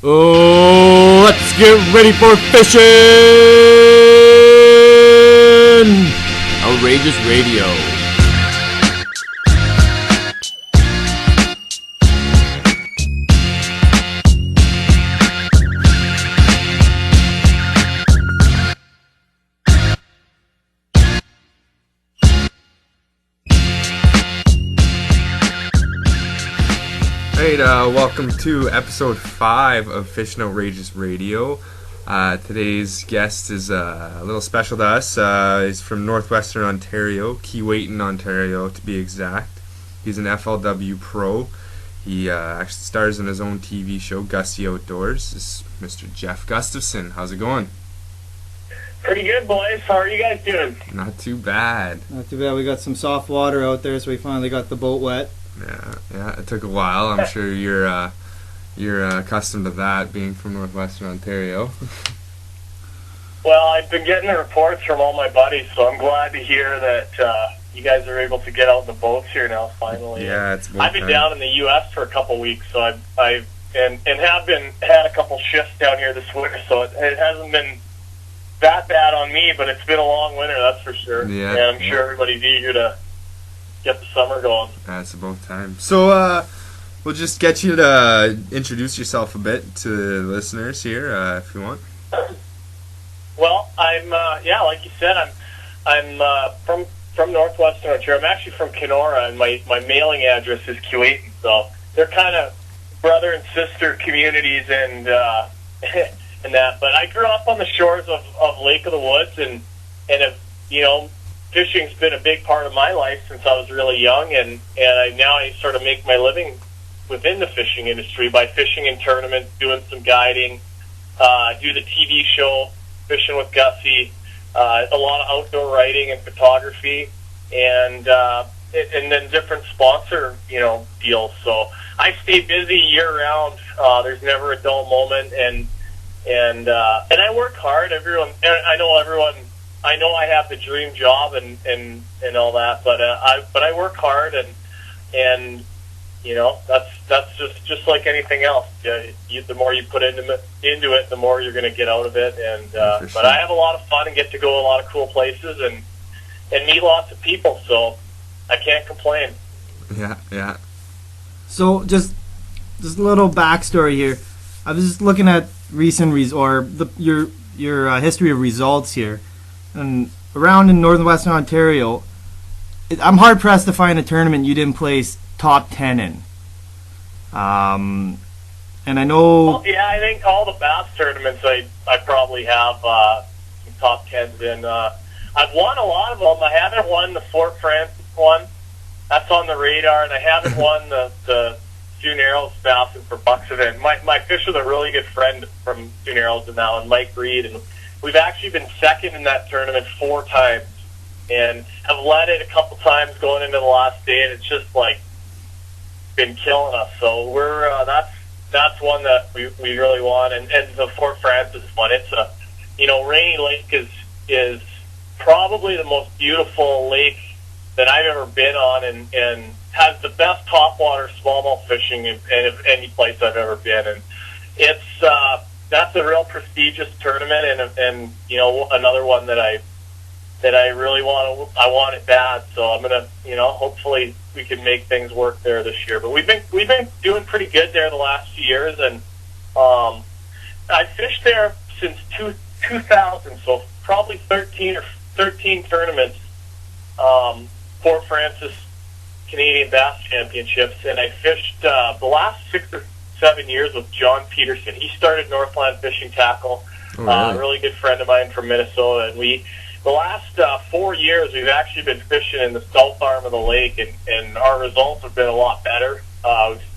Oh, let's get ready for fishing! Outrageous Radio. Welcome to episode 5 of Fishing Outrageous Radio. Today's guest is a little special to us. He's from Northwestern Ontario, Keewatin, Ontario to be exact. He's an FLW pro. He actually stars in his own TV show, Gussie Outdoors. This is Mr. Jeff Gustafson. How's it going? Pretty good, boys. How are you guys doing? Not too bad. Not too bad. We got some soft water out there, so we finally got the boat wet. Yeah. It took a while. I'm sure you're accustomed to that, being from Northwestern Ontario. Well, I've been getting the reports from all my buddies, so I'm glad to hear that you guys are able to get out in the boats here now. Finally, yeah, it's. I've been down in the U.S. for a couple weeks, so I've had a couple shifts down here this winter, so it hasn't been that bad on me, but it's been a long winter, that's for sure. Yeah, and I'm sure everybody's eager to get the summer going. That's about time. So we'll just get you to introduce yourself a bit to the listeners here, if you want. Well, I'm like you said, I'm from Northwestern Ontario. I'm actually from Kenora, and my mailing address is Keewatin, so they're kind of brother and sister communities and and that. But I grew up on the shores of Lake of the Woods, and have, fishing's been a big part of my life since I was really young, and I sort of make my living within the fishing industry by fishing in tournaments, doing some guiding, do the TV show, Fishing with Gussie, a lot of outdoor writing and photography, and then different sponsor, deals. So I stay busy year round. There's never a dull moment, and I work hard. I know I have the dream job and all that, but I work hard and that's just like anything else. The more you put into it, the more you're going to get out of it. And sure. But I have a lot of fun and get to go a lot of cool places and meet lots of people, so I can't complain. Yeah. So just a little backstory here. I was just looking at recent your history of results here. And around in Northwestern Ontario, I'm hard pressed to find a tournament you didn't place top 10 in. And I know. Well, yeah, I think all the bass tournaments I probably have some top 10s in. I've won a lot of them. I haven't won the Fort Francis one. That's on the radar, and I haven't won the Sioux Narrows Bass for Bucks event. My fish was a really good friend from Sioux Narrows and now, and Mike Reed, and we've actually been second in that tournament 4 times, and have led it a couple times going into the last day, and it's just been killing us. So we're that's one that we really want, and the Fort Francis one. It's a Rainy Lake is probably the most beautiful lake that I've ever been on, and has the best topwater smallmouth fishing in any place I've ever been, and it's that's a real prestigious tournament, and another one that I really want. I want it bad, so I'm gonna hopefully we can make things work there this year. But we've been doing pretty good there the last few years, and I fished there since 2000, so probably 13 tournaments. Fort Francis Canadian Bass Championships, and I fished the last 6 or 7 years with John Peterson. He started Northland Fishing Tackle, a really good friend of mine from Minnesota, and the last 4 years we've actually been fishing in the south arm of the lake, and our results have been a lot better.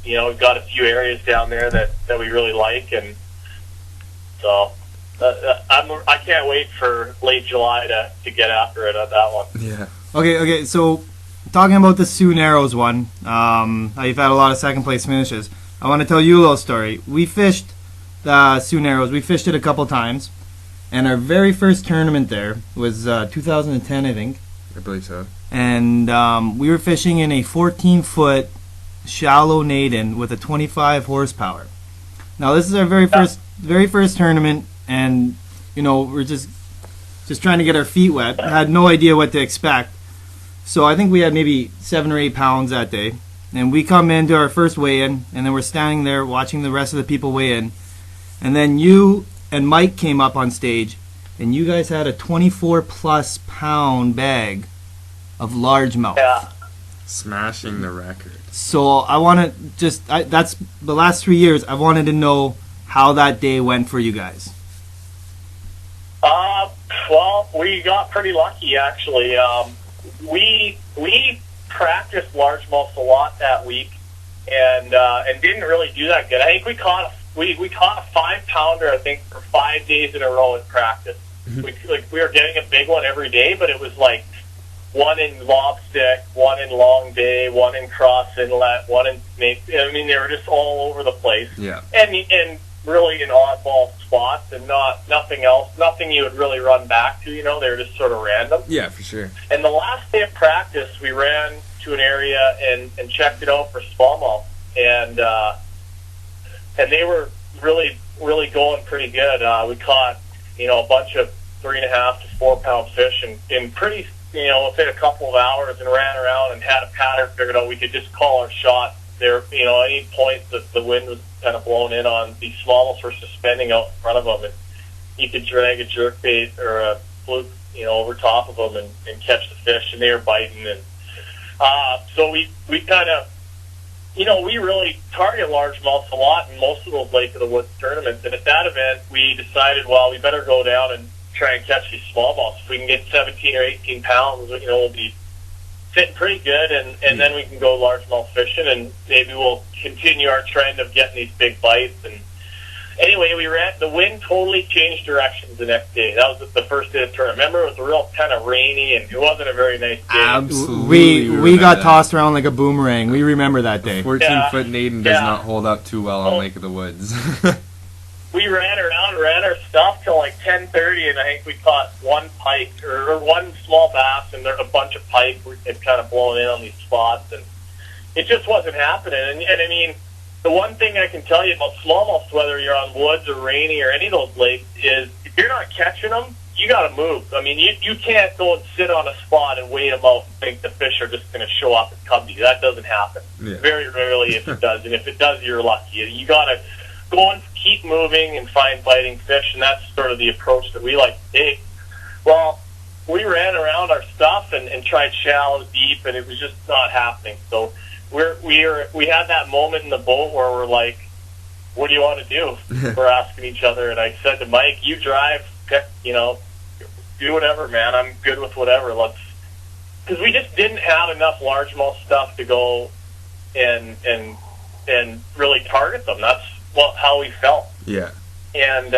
We've got a few areas down there that we really like, and so I can't wait for late July to get after it on that one. Yeah. Okay. So talking about the Sioux Narrows one, how you've had a lot of second place finishes. I want to tell you a little story. We fished the Sioux Narrows. We fished it a couple times, and our very first tournament there was 2010, I think. I believe so. And we were fishing in a 14-foot shallow Naden with a 25 horsepower. Now this is our very first tournament, and we're just trying to get our feet wet. I had no idea what to expect, so I think we had maybe 7 or 8 pounds that day. And we come into our first weigh-in, and then we're standing there watching the rest of the people weigh in, and then you and Mike came up on stage, and you guys had a 24-plus pound bag of largemouth. Yeah. Smashing the record. So I want to that's the last 3 years, I wanted to know how that day went for you guys. Well, we got pretty lucky, actually. We practiced largemouth a lot that week, and didn't really do that good. I think we caught a 5-pounder, I think, for 5 days in a row in practice. We were getting a big one every day, but it was like one in Lobstick, one in Long Bay, one in Cross Inlet, one in Snake. I mean, they were just all over the place. Yeah. And really in oddball spots, and nothing else, nothing you would really run back to. They were just sort of random. Yeah, for sure. And the last day of practice, we ran to an area and checked it out for smallmouth, and they were really, really going pretty good. We caught a bunch of 3.5 to 4 pound fish in pretty within a couple of hours, and ran around and had a pattern figured out. We could just call our shot there. Any point that the wind was kind of blowing in on, these smallmouths were suspending out in front of them, and you could drag a jerkbait or a fluke over top of them and catch the fish, and they were biting. And so we kind of we really target largemouths a lot in most of those Lake of the Woods tournaments. And at that event, we decided, well, we better go down and try and catch these smallmouths. If we can get 17 or 18 pounds, we'll be fitting pretty good, and then we can go largemouth fishing, and maybe we'll continue our trend of getting these big bites. And anyway, the wind totally changed directions the next day. That was the first day of the tournament. Remember, it was real kind of rainy, and it wasn't a very nice day. Absolutely. We got tossed around like a boomerang. We remember that day. 14-foot Naden does not hold up too well on Lake of the Woods. We ran around, ran our stuff till like 10:30, and I think we caught one pike or one small bass, and there's a bunch of pike had kind of blown in on these spots, and it just wasn't happening. And I mean, the one thing I can tell you about smallmouth, whether you're on woods or rainy or any of those lakes, is if you're not catching them, you got to move. I mean, you can't go and sit on a spot and wait them out and think the fish are just going to show up and come to you. That doesn't happen. Yeah. Very rarely if it does, and if it does, you're lucky. You got to go and keep moving and find biting fish, and that's sort of the approach that we like to take. Well, we ran around our stuff and tried shallow, deep, and it was just not happening. So we had that moment in the boat where we're like, what do you want to do? We're asking each other, and I said to Mike, you drive, pick, do whatever, man. I'm good with whatever. Because we just didn't have enough largemouth stuff to go and really target them. That's how we felt. Yeah. And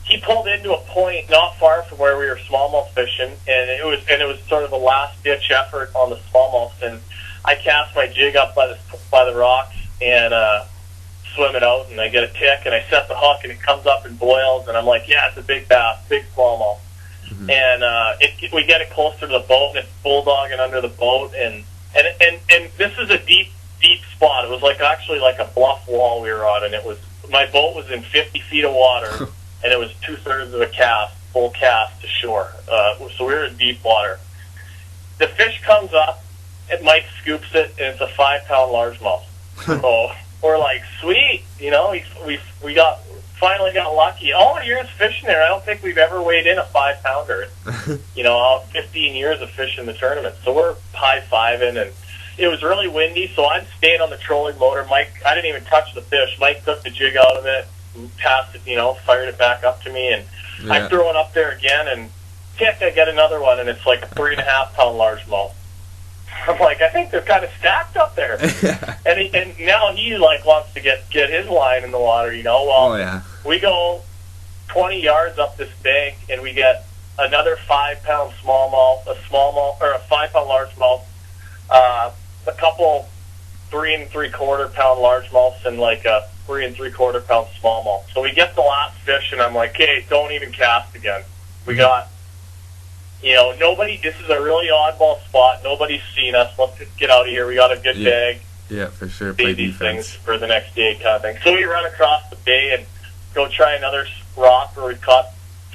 he pulled into a point not far from where we were smallmouth fishing, and it was sort of a last ditch effort on the smallmouth. And I cast my jig up by the rocks and swim it out, and I get a tick, and I set the hook, and it comes up and boils, and I'm like, yeah, it's a big bass, big smallmouth. Mm-hmm. And we get it closer to the boat, and it's bulldogging under the boat, and this is a deep spot. It was actually like a bluff wall we were on, and my boat was in 50 feet of water, and it was 2/3 of a full cast to shore. So we were in deep water. The fish comes up, and Mike scoops it, and it's a 5-pound largemouth. So we're like, sweet, we finally got lucky. All years fishing there, I don't think we've ever weighed in a 5-pounder. 15 years of fishing the tournament. So we're high-fiving, and it was really windy, so I'm staying on the trolling motor. Mike, I didn't even touch the fish. Mike took the jig out of it, passed it, fired it back up to me, and I throw it up there again, and I get another one, and it's like a 3.5-pound largemouth. I'm like, I think they're kind of stacked up there. and now he wants to get his line in the water, Well, we go 20 yards up this bank, and we get another 5-pound smallmouth, a 5-pound largemouth, a couple 3 3/4 pound largemouths, and like a 3 3/4 pound smallmouth. So we get the last fish, and I'm like, hey, don't even cast again. We got, nobody. This is a really oddball spot. Nobody's seen us. Let's just get out of here. We got a good bag. Yeah, for sure. say Play these things defense. for the next day kind of thing. So we run across the bay and go try another rock where we've caught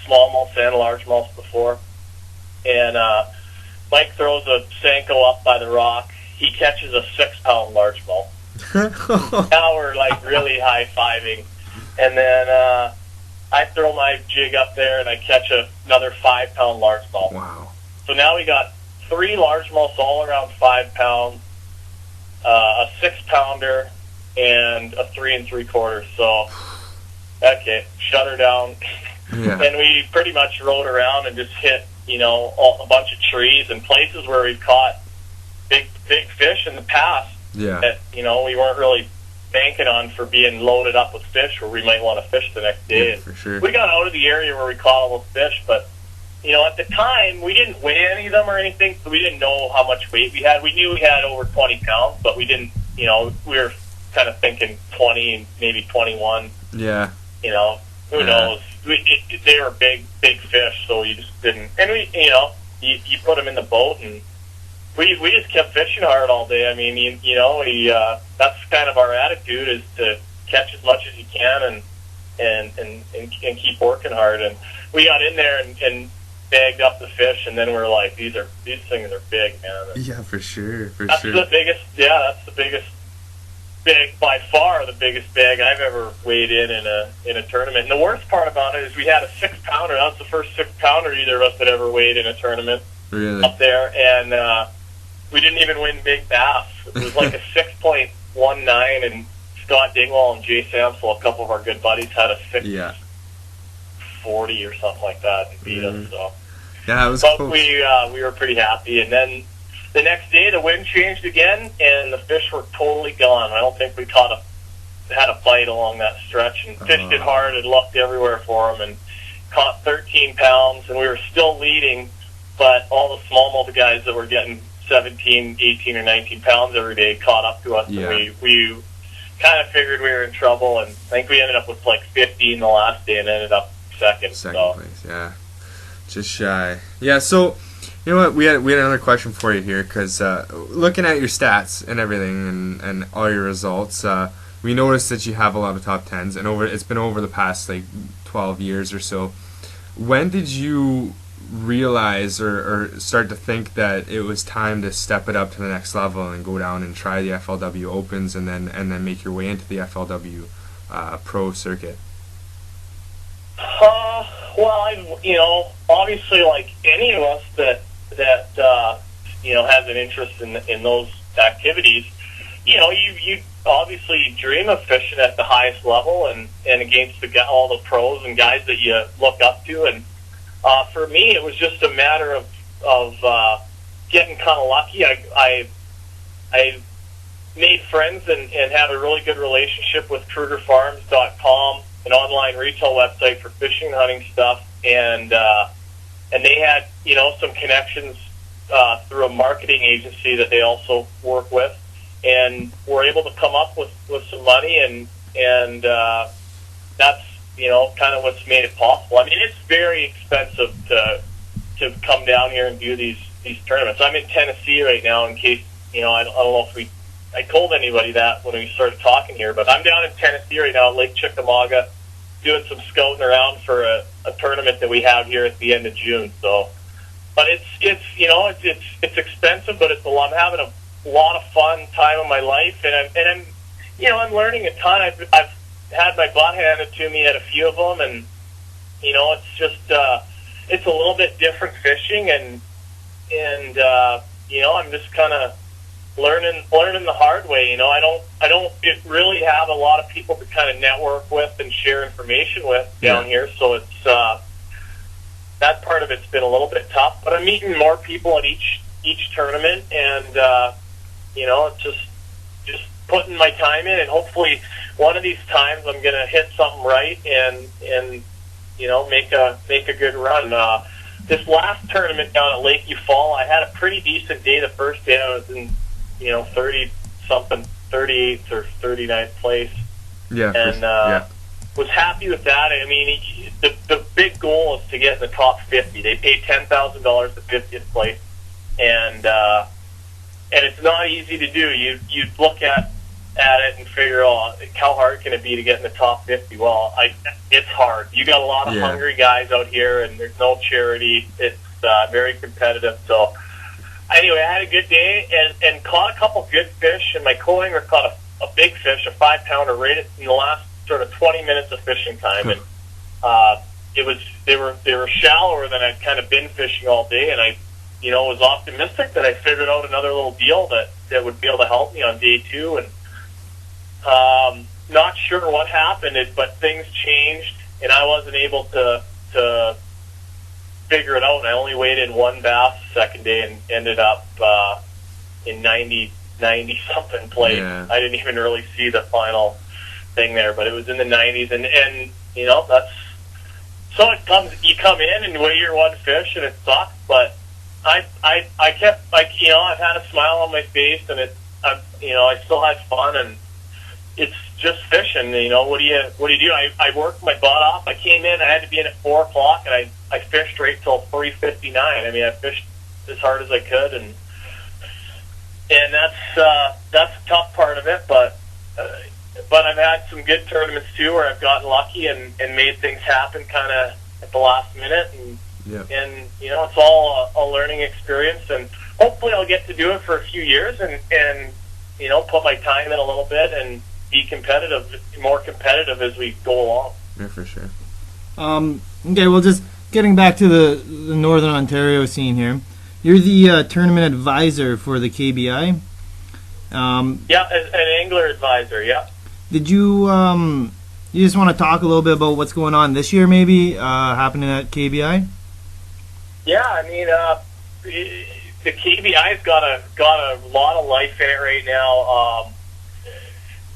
smallmouth and largemouth before. And Mike throws a Senko up by the rock. He catches a 6-pound largemouth. Now we're like really high-fiving. And then I throw my jig up there and I catch another 5-pound largemouth. Wow. So now we got 3 largemouths all around 5 pounds, a 6-pounder, and a 3 3/4. So, okay, shut her down. Yeah. And we pretty much rode around and just hit, a bunch of trees and places where we've caught big fish in the past Yeah. that, we weren't really banking on for being loaded up with fish where we might want to fish the next day. Yeah, for sure. We got out of the area where we caught all those fish, but at the time, we didn't weigh any of them or anything, so we didn't know how much weight we had. We knew we had over 20 pounds, but we didn't, we were kind of thinking 20, maybe 21. Yeah. Who knows? They were big fish, so you just didn't. And you put them in the boat, and we just kept fishing hard all day. I mean, that's kind of our attitude, is to catch as much as you can and keep working hard. And we got in there and bagged up the fish, and then we're like, these things are big, man. Yeah, for sure. That's the biggest, by far the biggest bag I've ever weighed in a tournament. And the worst part about it is we had a 6-pounder. That was the first 6-pounder either of us had ever weighed in a tournament. Really? Up there, and we didn't even win big bass. It was like a 6.19, and Scott Dingwall and Jay Samsel, a couple of our good buddies, had a 6.40 or something like that and beat us. So. Yeah, it was But close. we were pretty happy, and then the next day the wind changed again, and the fish were totally gone. I don't think we had a bite along that stretch, and fished it hard and looked everywhere for them, and caught 13 pounds, and we were still leading, but all the smallmouth guys that were getting 17, 18, or 19 pounds every day caught up to us, Yeah. and we kind of figured we were in trouble, and I think we ended up with like 15 the last day and ended up second. Second place, yeah. Just shy. Yeah, so, you know what, we had another question for you here, because looking at your stats and everything and all your results, we noticed that you have a lot of top 10s, and it's been over the past, like, 12 years or so. When did you realize or start to think that it was time to step it up to the next level and go down and try the FLW Opens and then make your way into the FLW Pro circuit? Well, obviously, like any of us that has an interest in those activities, you obviously dream of fishing at the highest level and against all the pros and guys that you look up to. And for me, it was just a matter of getting kind of lucky. I made friends and had a really good relationship with KrugerFarms.com, an online retail website for fishing and hunting stuff, and they had some connections through a marketing agency that they also work with, and were able to come up with some money, and that's kind of what's made it possible. I mean, it's very expensive to come down here and do these tournaments. I'm in Tennessee right now, in case I don't know if I told anybody that when we started talking here, but I'm down in Tennessee right now at Lake Chickamauga doing some scouting around for a tournament that we have here at the end of June. So, but it's expensive, but it's a lot. I'm having a lot of fun time of my life, and I'm learning a ton. I've had my butt handed to me at a few of them, and it's just it's a little bit different fishing, and I'm just kind of learning the hard way. I don't really have a lot of people to kind of network with and share information with down here, so it's that part of it's been a little bit tough. But I'm meeting more people at each tournament, and it's just putting my time in, and hopefully one of these times I'm gonna hit something right and make a good run. This last tournament down at Lake Fall, I had a pretty decent day. The first day I was in 38th or 39th place. Yeah, and was happy with that. I mean, the big goal is to get in the top 50. They pay $10,000 to 50th place, and and it's not easy to do. You look at it and figure, oh, how hard can it be to get in the top 50? Well, it's hard. You got a lot of hungry guys out here, and there's no charity. It's very competitive. So anyway, I had a good day and caught a couple good fish, and my co-angler caught a big fish, a 5-pounder, right in the last sort of 20 minutes of fishing time, and they were shallower than I'd kind of been fishing all day, and I was optimistic that I figured out another little deal that would be able to help me on day 2, and not sure what happened, but things changed, and I wasn't able to figure it out, and I only weighed in one bass the second day and ended up in 90 something plate. Yeah. I didn't even really see the final thing there, but it was in the 90s, and that's so it comes. You come in and weigh your one fish, and it sucks, but I kept I've had a smile on my face, and I still had fun, and it's just fishing. What do you do? I worked my butt off. I came in. I had to be in at 4:00, and I fished right till 3:59. I mean, I fished as hard as I could, and that's the tough part of it. But I've had some good tournaments too, where I've gotten lucky and made things happen kind of at the last minute, and it's all a learning experience, and hopefully I'll get to do it for a few years and put my time in a little bit and be more competitive as we go along. Yeah, for sure. Okay, well, just getting back to the Northern Ontario scene here. You're the tournament advisor for the KBI. As an angler advisor, yeah. Did you you just want to talk a little bit about what's going on this year, maybe happening at KBI? Yeah, I mean, the KBI's got a lot of life in it right now.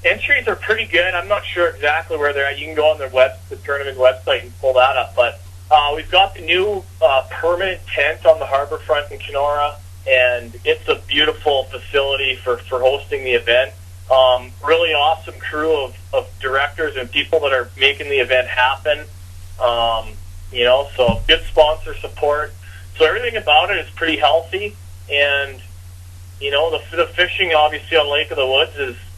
Entries are pretty good. I'm not sure exactly where they're at. You can go on the tournament website and pull that up. But we've got the new permanent tent on the harbor front in Kenora, and it's a beautiful facility for hosting the event. Really awesome crew of directors and people that are making the event happen. So good sponsor support. So everything about it is pretty healthy, and the fishing obviously on Lake of the Woods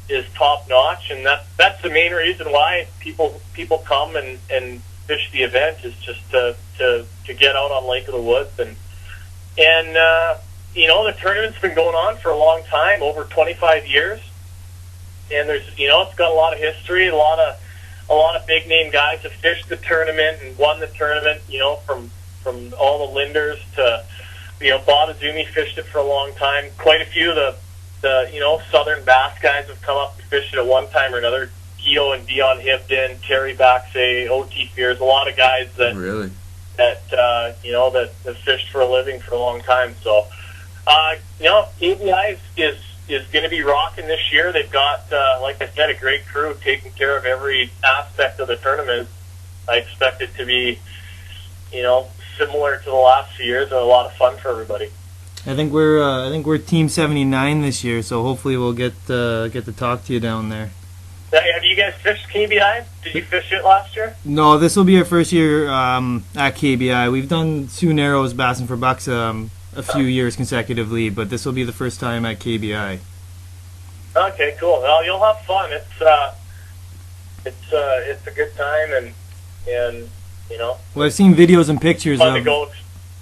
is top notch, and that's the main reason why people come and fish the event, is just to get out on Lake of the Woods, and the tournament's been going on for a long time, over 25 years, and there's it's got a lot of history. A lot of big name guys have fished the tournament and won the tournament. From all the Linders to Bob Azumi fished it for a long time. Quite a few of the Southern Bass guys have come up and fished it at one time or another. Gio and Dion Hibden, Terry Baxay, O.T. Fears, a lot of guys that really that have fished for a living for a long time. So KBI is going to be rocking this year. They've got, like I said, a great crew taking care of every aspect of the tournament. I expect it to be, similar to the last few years, and a lot of fun for everybody. I think we're Team 79 this year, so hopefully we'll get to talk to you down there. Now, have you guys fished KBI? Did you fish it last year? No, this will be our first year at KBI. We've done Sioux Narrows, Bassin for Bucks a few years consecutively, but this will be the first time at KBI. Okay, cool. Well, you'll have fun. It's a good time, and Well, I've seen videos and pictures fun to go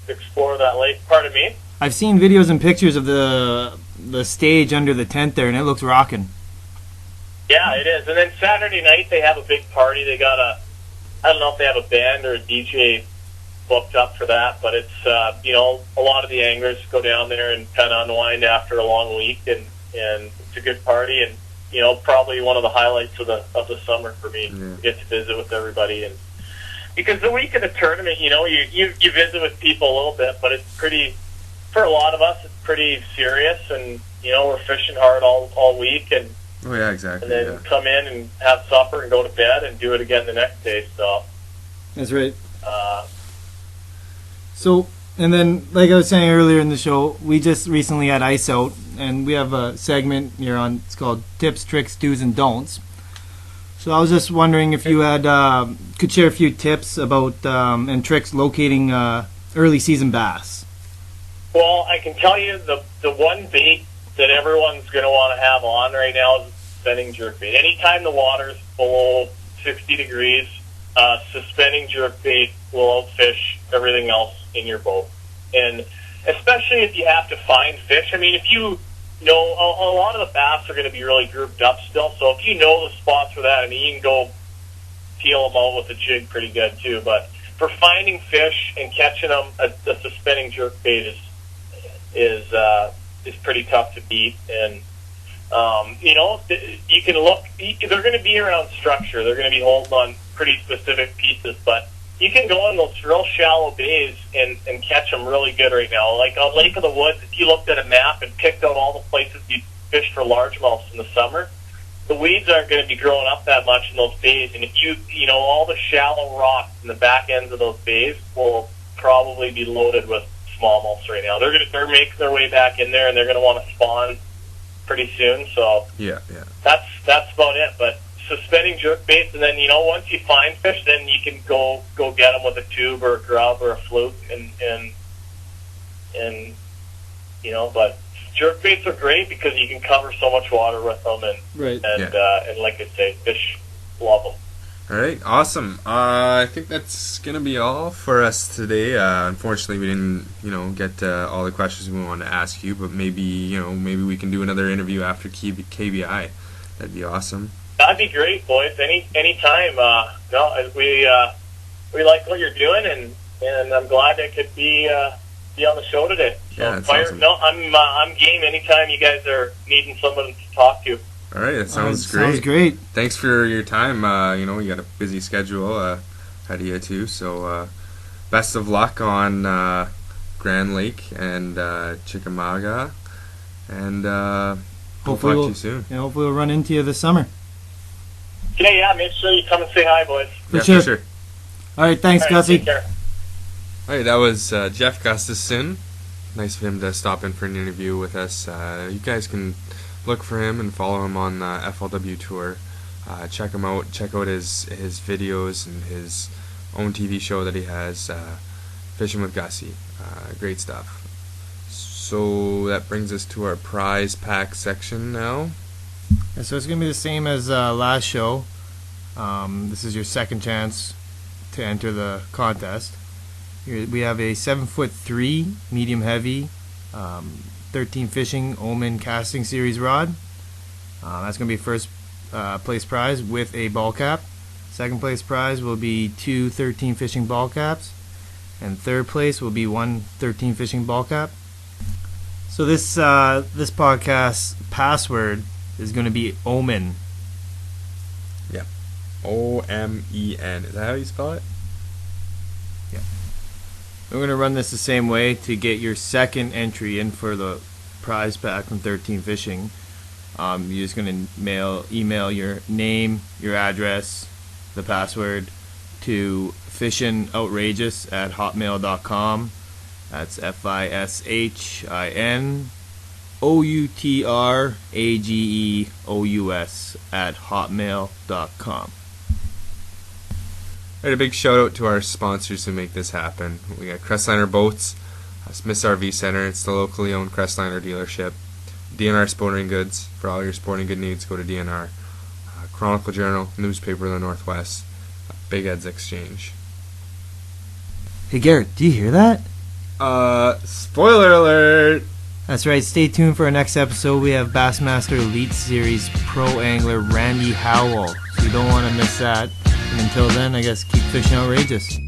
explore that lake. Pardon me? I've seen videos and pictures of the stage under the tent there, and it looks rocking. Yeah, it is. And then Saturday night they have a big party. They got I don't know if they have a band or a DJ booked up for that, but it's a lot of the anglers go down there and kind of unwind after a long week, and it's a good party, and probably one of the highlights of the summer for me. Yeah. Get to visit with everybody, and because the week of the tournament, you visit with people a little bit, but it's pretty, for a lot of us, it's pretty serious, and we're fishing hard all week, and Oh yeah, exactly. and then come in and have supper and go to bed and do it again the next day. So that's right. So, and then, like I was saying earlier in the show, we just recently had ice out, and we have a segment here on, it's called Tips, Tricks, Do's, and Don'ts. So I was just wondering if you had could share a few tips about and tricks locating early season bass. Well, I can tell you the one bait that everyone's going to want to have on right now is suspending jerkbait. Anytime the water's below 60 degrees, suspending jerkbait will outfish everything else in your boat. And especially if you have to find fish. I mean, if you know, a lot of the bass are going to be really grouped up still, so if you know the spots for that, I mean, you can go peel them out with a jig pretty good too. But for finding fish and catching them, a suspending jerkbait is pretty tough to beat. And you know, you can look. They're going to be around structure. They're going to be holding on pretty specific pieces, but you can go in those real shallow bays and catch them really good right now. Like on Lake of the Woods, if you looked at a map and picked out all the places you fish for largemouths in the summer, the weeds aren't going to be growing up that much in those bays. And if you know, all the shallow rocks in the back ends of those bays will probably be loaded with smallmouths right now. They're making their way back in there, and they're going to want to spawn pretty soon. So yeah, that's about it. But suspending jerkbaits, and then, you know, once you find fish, then you can go get them with a tube or a grub or a fluke, and you know. But jerkbaits are great because you can cover so much water with them, and like I say, fish love them. All right, awesome. I think that's gonna be all for us today. Unfortunately, we didn't, you know, get all the questions we wanted to ask you, but maybe we can do another interview after KBI. That'd be awesome. That'd be great, boys. Anytime. We like what you're doing, and I'm glad I could be on the show today. So yeah, that's awesome. No, I'm game anytime you guys are needing someone to talk to. All right, that sounds great. Sounds great. Thanks for your time. You know, you got a busy schedule ahead of you too. So best of luck on Grand Lake and Chickamauga, and hopefully we'll talk to you soon. Yeah, hopefully we'll run into you this summer. Yeah, make sure you come and say hi, boys. For sure. All right, thanks, Gussie. Take care. All right, that was Jeff Gustafson. Nice of him to stop in for an interview with us. You guys can look for him and follow him on the FLW tour. Check him out. Check out his videos and his own TV show that he has, Fishing with Gussie. Great stuff. So that brings us to our prize pack section now. Yeah, so it's going to be the same as last show. This is your second chance to enter the contest. We have a 7'3" medium heavy 13 fishing Omen casting series rod. That's going to be first place prize with a ball cap. Second place prize will be 2 13 fishing ball caps, and third place will be 1 13 fishing ball cap. So this podcast password is going to be Omen. Yeah, OMEN. Is that how you spell it? Yeah. We're going to run this the same way to get your second entry in for the prize pack from 13 Fishing. You're just going to email your name, your address, the password to fishinoutrageous@hotmail.com. That's FISHINOUTRAGEOUS@hotmail.com. All right, a big shout out to our sponsors who make this happen. We got Crestliner Boats, Smith's RV Center. It's the locally owned Crestliner dealership. DNR Sporting Goods. For all your sporting good needs, go to DNR. Chronicle Journal, newspaper of the Northwest. Big Ed's Exchange. Hey Garrett, do you hear that? Spoiler alert! That's right, stay tuned for our next episode. We have Bassmaster Elite Series Pro Angler Randy Howell. So you don't want to miss that. And until then, I guess keep fishing outrageous.